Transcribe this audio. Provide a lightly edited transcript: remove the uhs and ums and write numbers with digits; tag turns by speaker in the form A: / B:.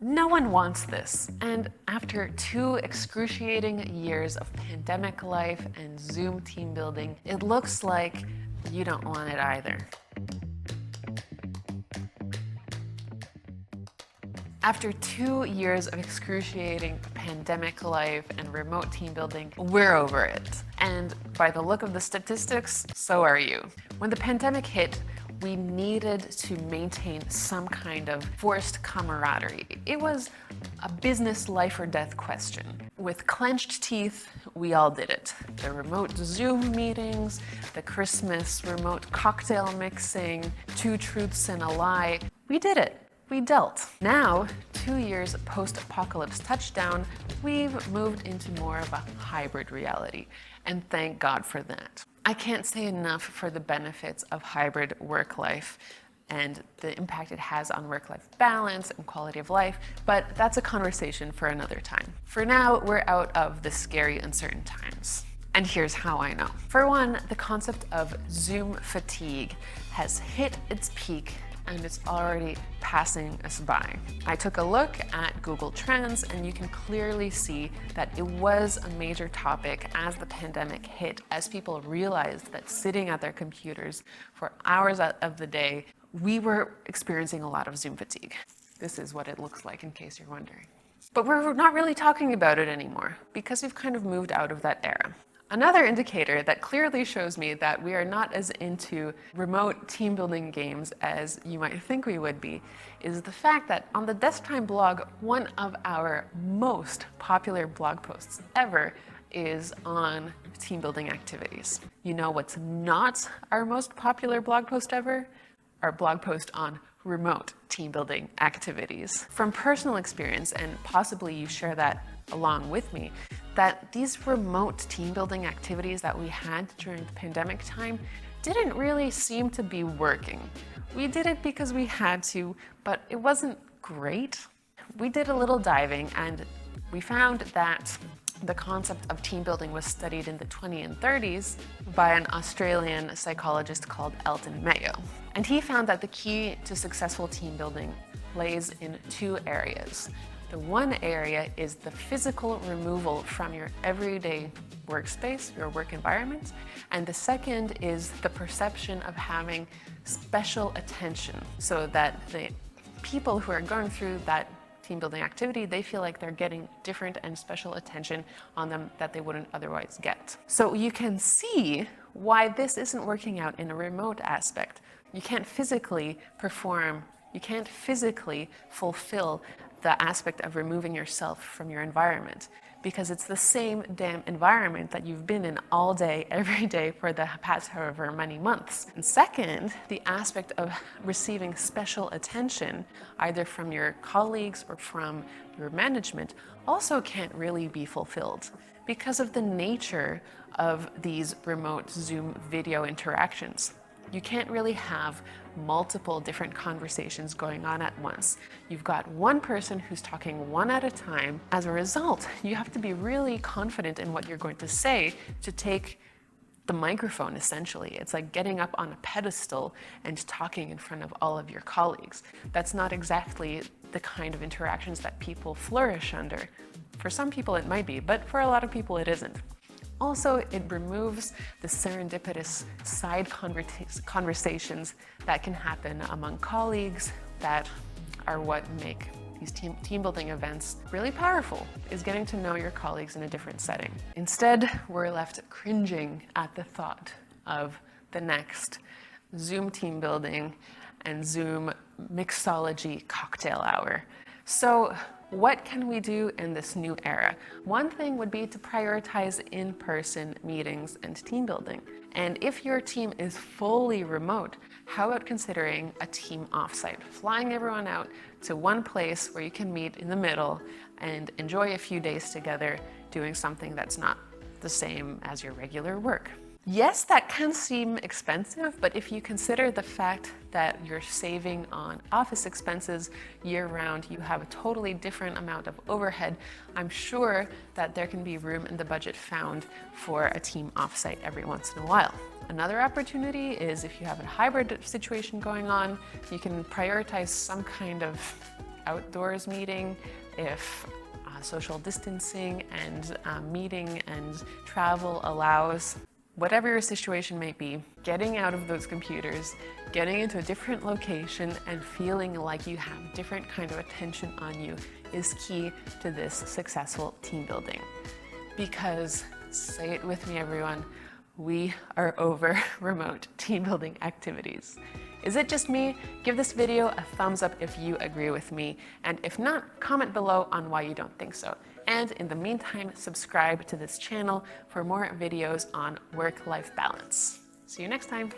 A: No one wants this. And after 2 excruciating years of pandemic life and Zoom team building, it looks like you don't want it either. After 2 years of excruciating pandemic life and remote team building, we're over it. And by the look of the statistics, so are you. When the pandemic hit, we needed to maintain some kind of forced camaraderie. It was a business life or death question. With clenched teeth, we all did it. The remote Zoom meetings, the Christmas remote cocktail mixing, 2 truths and a lie. We did it. We dealt. Now, 2 years post-apocalypse touchdown, we've moved into more of a hybrid reality, and thank God for that. I can't say enough for the benefits of hybrid work life and the impact it has on work-life balance and quality of life, but that's a conversation for another time. For now, we're out of the scary, uncertain times. And here's how I know. For one, the concept of Zoom fatigue has hit its peak and it's already passing us by. I took a look at Google Trends and you can clearly see that it was a major topic as the pandemic hit, as people realized that sitting at their computers for hours of the day, we were experiencing a lot of Zoom fatigue. This is what it looks like in case you're wondering. But we're not really talking about it anymore because we've kind of moved out of that era. Another indicator that clearly shows me that we are not as into remote team building games as you might think we would be is the fact that on the Desk Time blog, one of our most popular blog posts ever is on team building activities. You know what's not our most popular blog post ever? Our blog post on remote team building activities. From personal experience, and possibly you share that along with me, that these remote team building activities that we had during the pandemic time didn't really seem to be working. We did it because we had to, but it wasn't great. We did a little diving and we found that the concept of team building was studied in the 20s and 30s by an Australian psychologist called Elton Mayo. And he found that the key to successful team building lays in 2 areas. The one area is the physical removal from your everyday workspace, your work environment, and the second is the perception of having special attention so that the people who are going through that team building activity, they feel like they're getting different and special attention on them that they wouldn't otherwise get. So you can see why this isn't working out in a remote aspect. You can't physically perform, you can't physically fulfill the aspect of removing yourself from your environment because it's the same damn environment that you've been in all day, every day for the past however many months. And second, the aspect of receiving special attention, either from your colleagues or from your management, also can't really be fulfilled because of the nature of these remote Zoom video interactions. You can't really have multiple different conversations going on at once. You've got one person who's talking one at a time. As a result, you have to be really confident in what you're going to say to take the microphone, essentially. It's like getting up on a pedestal and talking in front of all of your colleagues. That's not exactly the kind of interactions that people flourish under. For some people it might be, but for a lot of people it isn't. Also, it removes the serendipitous side conversations that can happen among colleagues that are what make these team building events really powerful, is getting to know your colleagues in a different setting. Instead, we're left cringing at the thought of the next Zoom team building and Zoom mixology cocktail hour. So what can we do in this new era? One thing would be to prioritize in-person meetings and team building. And if your team is fully remote, how about considering a team offsite, flying everyone out to one place where you can meet in the middle and enjoy a few days together doing something that's not the same as your regular work. Yes, that can seem expensive, but if you consider the fact that you're saving on office expenses year-round, you have a totally different amount of overhead, I'm sure that there can be room in the budget found for a team offsite every once in a while. Another opportunity is if you have a hybrid situation going on, you can prioritize some kind of outdoors meeting, if social distancing and meeting and travel allows, whatever your situation may be, getting out of those computers, getting into a different location and feeling like you have different kind of attention on you is key to this successful team building. Because, say it with me everyone, we are over remote team building activities. Is it just me? Give this video a thumbs up if you agree with me, and if not, comment below on why you don't think so. And in the meantime, subscribe to this channel for more videos on work-life balance. See you next time.